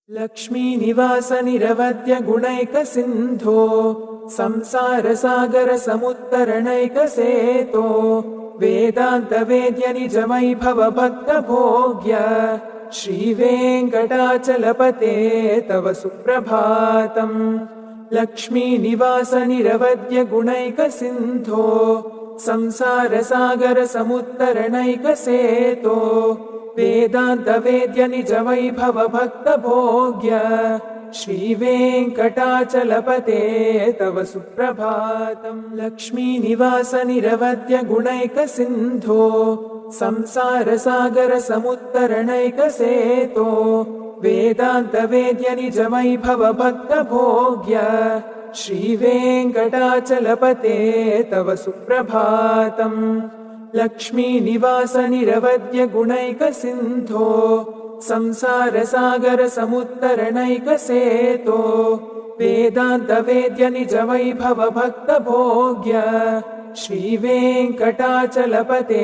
लक्ष्मीनिवास निरवध्य गुणैकसिन्धो संसारसागर समुत्तरणैकसेतो वेदान्तवेद्य निजवैभव भक्तभोग्य श्रीवेङ्कटाचलपते तव सुप्रभातम्। लक्ष्मीनिवास निरवध्य गुणैकसिन्धो संसारसागर समुत्तरणैकसेतो वेदान्तवेद्य निजवैभव भक्तभोग्य श्रीवेङ्कटाचलपते तव सुप्रभातम्। लक्ष्मीनिवास निरवध्य गुणैकसिन्धो संसारसागर समुत्तरणैकसेतो वेदान्तवेद्य निजवैभव भक्तभोग्य श्रीवेङ्कटाचलपते तव सुप्रभातम्। लक्ष्मीनिवास निरवध्य गुणैकसिन्धो संसारसागर समुत्तरणैकसेतो वेदान्तवेद्य निजवैभव भक्तभोग्य श्रीवेङ्कटाचलपते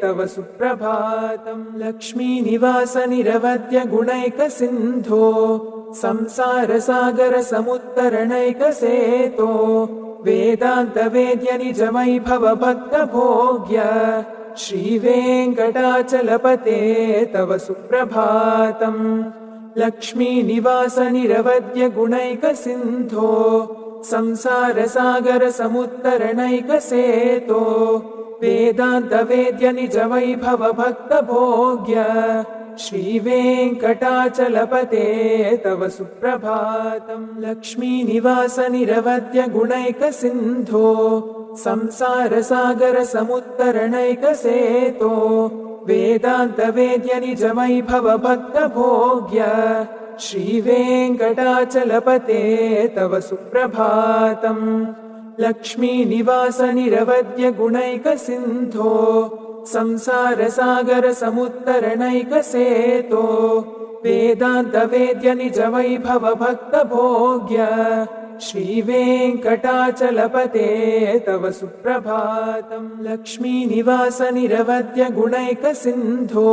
तव सुप्रभातम्। लक्ष्मीनिवास निरवध्य गुणैकसिन्धो संसारसागर समुत्तरणैकसेतो वेदान्तवेद्य निजवैभव भक्तभोग्य श्रीवेङ्कटाचलपते तव सुप्रभातम्। लक्ष्मीनिवास निरवध्य गुणैकसिन्धो संसारसागर समुत्तरणैकसेतो वेदान्तवेद्य निजवैभव भक्तभोग्य श्रीवेङ्कटाचलपते तव सुप्रभातम्। लक्ष्मीनिवास निरवध्य गुणैकसिन्धो संसारसागर समुत्तरणैकसेतो वेदान्तवेद्य निजवैभव भक्तभोग्य श्रीवेङ्कटाचलपते तव सुप्रभातम्। लक्ष्मीनिवास निरवध्य गुणैकसिन्धो संसारसागर समुत्तरणैकसेतो वेदान्तवेद्य निजवैभव भक्तभोग्य श्रीवेङ्कटाचलपते तव सुप्रभातम्। लक्ष्मीनिवास निरवध्य गुणैकसिन्धो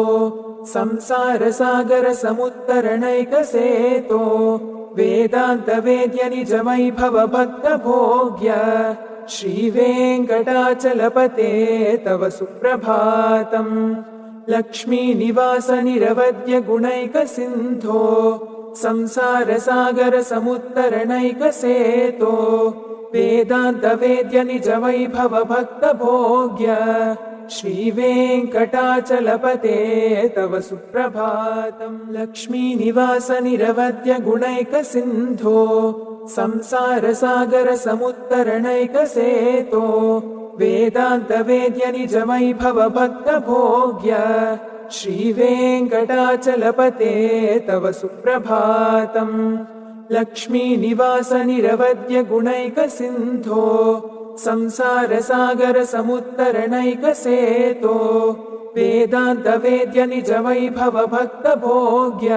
संसारसागर समुत्तरणैकसेतो वेदान्तवेद्य निजवैभव भक्तभोग्य श्रीवेङ्कटाचलपते तव सुप्रभातम्। लक्ष्मीनिवास निरवध्य गुणैकसिन्धो संसारसागर समुत्तरणैकसेतो वेदान्तवेद्य निजवैभव भक्तभोग्य श्रीवेङ्कटाचलपते तव सुप्रभातम्। लक्ष्मीनिवास निरवध्य गुणैकसिन्धो संसारसागर समुत्तरणैकसेतो वेदान्तवेद्य निजवैभव भक्तभोग्य श्रीवेङ्कटाचलपते तव सुप्रभातम्। लक्ष्मीनिवास निरवध्य गुणैकसिन्धो संसारसागर समुत्तरणैकसेतो वेदान्तवेद्य निजवैभव भक्तभोग्य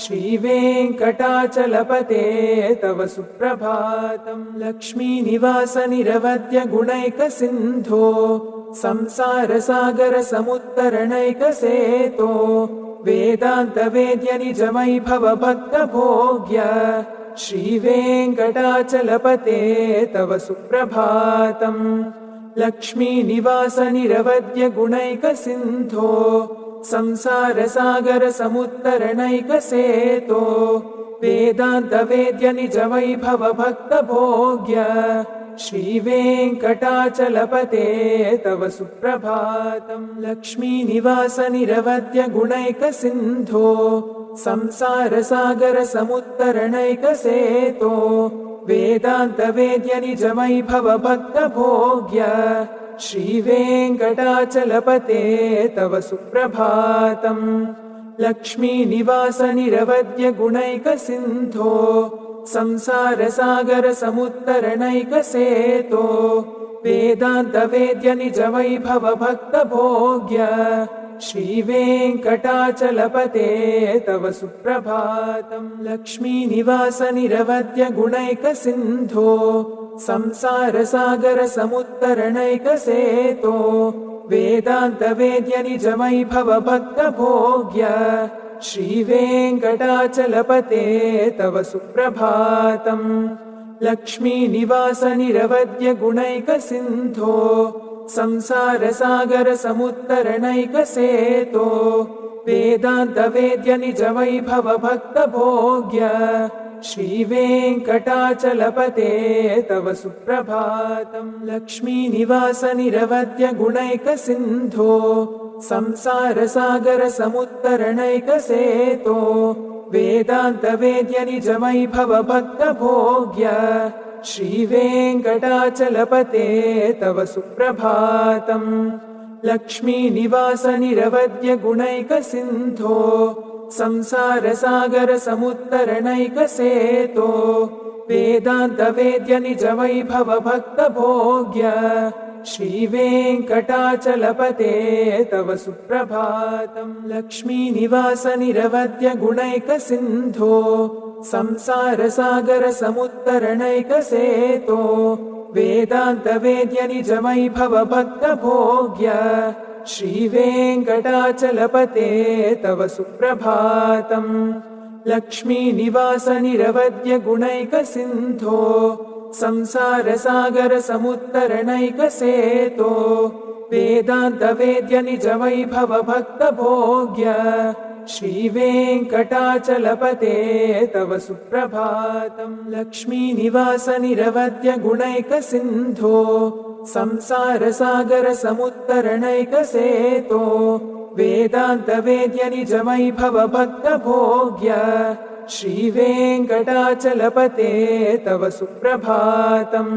श्रीवेङ्कटाचलपते तव सुप्रभातम्। लक्ष्मीनिवास निरवध्य गुणैकसिन्धो संसारसागर समुत्तरणैकसेतो वेदान्तवेद्य निजवैभव भक्तभोग्य श्रीवेङ्कटाचलपते तव सुप्रभातम्। लक्ष्मीनिवास निरवध्य गुणैकसिन्धो संसारसागर समुत्तरणैकसेतो वेदान्तवेद्य निजवैभव भक्तभोग्य श्रीवेङ्कटाचलपते तव सुप्रभातम्। लक्ष्मीनिवास निरवध्य गुणैकसिन्धो संसारसागर समुत्तरणैकसेतो वेदान्तवेद्य निजवैभव भक्तभोग्य श्रीवेङ्कटाचलपते तव सुप्रभातम्। लक्ष्मीनिवास निरवध्य गुणैकसिन्धो संसारसागर समुत्तरणैकसेतो वेदान्तवेद्य निजवैभव भक्तभोग्य श्रीवेङ्कटाचलपते तव सुप्रभातम्। लक्ष्मीनिवास निरवध्य गुणैकसिन्धो संसारसागर समुत्तरणैकसेतो वेदान्तवेद्य निजवैभव भक्तभोग्य श्रीवेङ्कटाचलपते तव सुप्रभातम् लक्ष्मीनिवास निरवध्य गुणैकसिन्धो संसारसागरसमुत्तरणैकसेतो वेदान्तवेद्य निजवैभव भक्तभोग्य श्रीवेङ्कटाचलपते तव सुप्रभातम् लक्ष्मीनिवास निरवध्य गुणैकसिन्धो संसारसागरसमुत्तरणैकसेतो वेदान्तवेद्य निजवैभव भक्तभोग्य श्रीवेङ्कटाचलपते तव सुप्रभातम् लक्ष्मीनिवास निरवध्य गुणैकसिन्धो संसारसागरसमुत्तरणैकसेतो वेदान्तवेद्य निजवैभव भक्तभोग्य श्रीवेङ्कटाचलपते तव सुप्रभातम् लक्ष्मीनिवास निरवध्य गुणैकसिन्धो संसारसागरसमुत्तरणैकसेतो वेदान्तवेद्य निजवैभव भक्तभोग्य श्रीवेङ्कटाचलपते तव सुप्रभातम् लक्ष्मीनिवास निरवध्य गुणैकसिन्धो संसारसागरसमुत्तरणैकसेतो वेदान्तवेद्य निजवैभव भक्तभोग्य श्रीवेङ्कटाचलपते तव सुप्रभातम् लक्ष्मीनिवास निरवध्य गुणैकसिन्धो संसारसागरसमुत्तरणैकसेतो वेदान्तवेद्य निजवैभव भक्तभोग्य श्रीवेङ्कटाचलपते तव सुप्रभातम्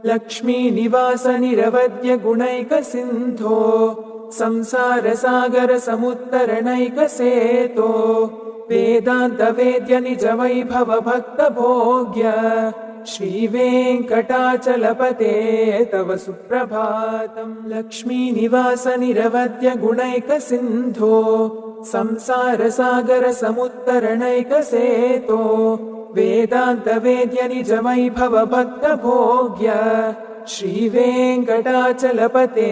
लक्ष्मीनिवास निरवध्य गुणैकसिन्धो संसारसागरसमुत्तरणैकसेतो वेदान्तवेद्य निजवैभव भक्तभोग्य श्रीवेङ्कटाचलपते तव सुप्रभातम् लक्ष्मीनिवास निरवध्य गुणैकसिन्धो संसारसागरसमुत्तरणैकसेतो वेदान्तवेद्य निजवैभव भक्तभोग्य श्रीवेङ्कटाचलपते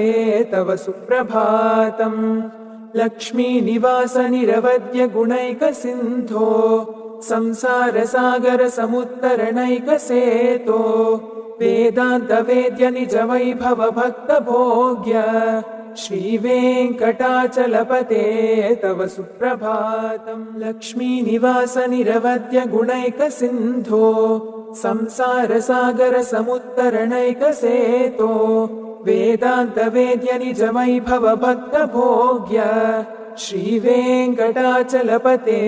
तव सुप्रभातम् लक्ष्मीनिवास निरवध्य गुणैकसिन्धो संसारसागरसमुत्तरणैकसेतो वेदान्तवेद्य निजवैभव भक्तभोग्य श्रीवेङ्कटाचलपते तव सुप्रभातम् लक्ष्मीनिवास निरवध्य गुणैकसिन्धो संसारसागरसमुत्तरणैकसेतो वेदान्तवेद्य निजवैभव भक्तभोग्य श्रीवेङ्कटाचलपते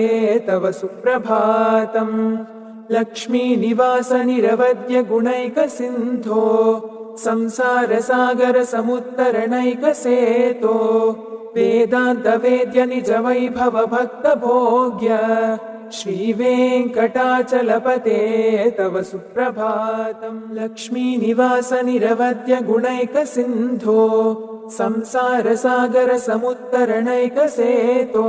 तव सुप्रभातम् लक्ष्मीनिवास निरवध्य गुणैकसिन्धो संसारसागरसमुत्तरणैकसेतो वेदान्तवेद्य निजवैभव भक्तभोग्य श्रीवेङ्कटाचलपते तव सुप्रभातम् लक्ष्मीनिवास निरवध्य गुणैकसिन्धो संसारसागरसमुत्तरणैकसेतो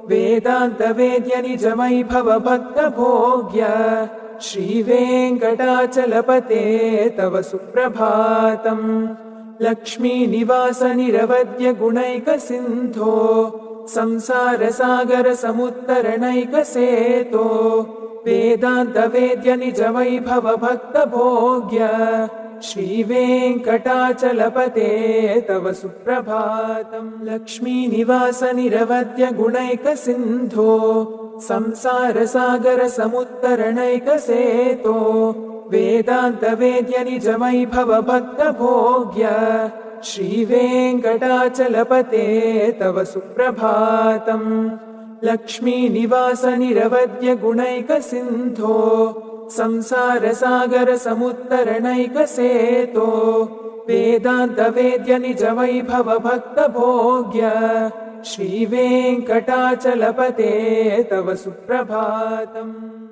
वेदान्तवेद्य निजवैभव भक्तभोग्य श्रीवेङ्कटाचलपते तव सुप्रभातम् लक्ष्मीनिवास निरवध्य गुणैकसिन्धो संसारसागरसमुत्तरणैकसेतो वेदान्तवेद्य निजवैभव भक्तभोग्य श्रीवेङ्कटाचलपते तव सुप्रभातम् लक्ष्मीनिवास निरवध्य गुणैकसिन्धो संसारसागरसमुत्तरणैकसेतो वेदान्तवेद्य निजवैभव भक्तभोग्य श्रीवेङ्कटाचलपते तव सुप्रभातम् लक्ष्मीनिवास निरवध्य गुणैकसिन्धो संसारसागरसमुत्तरणैकसेतो वेदान्तवेद्य निजवैभव भक्तभोग्य श्रीवेङ्कटाचलपते तव सुप्रभातम्।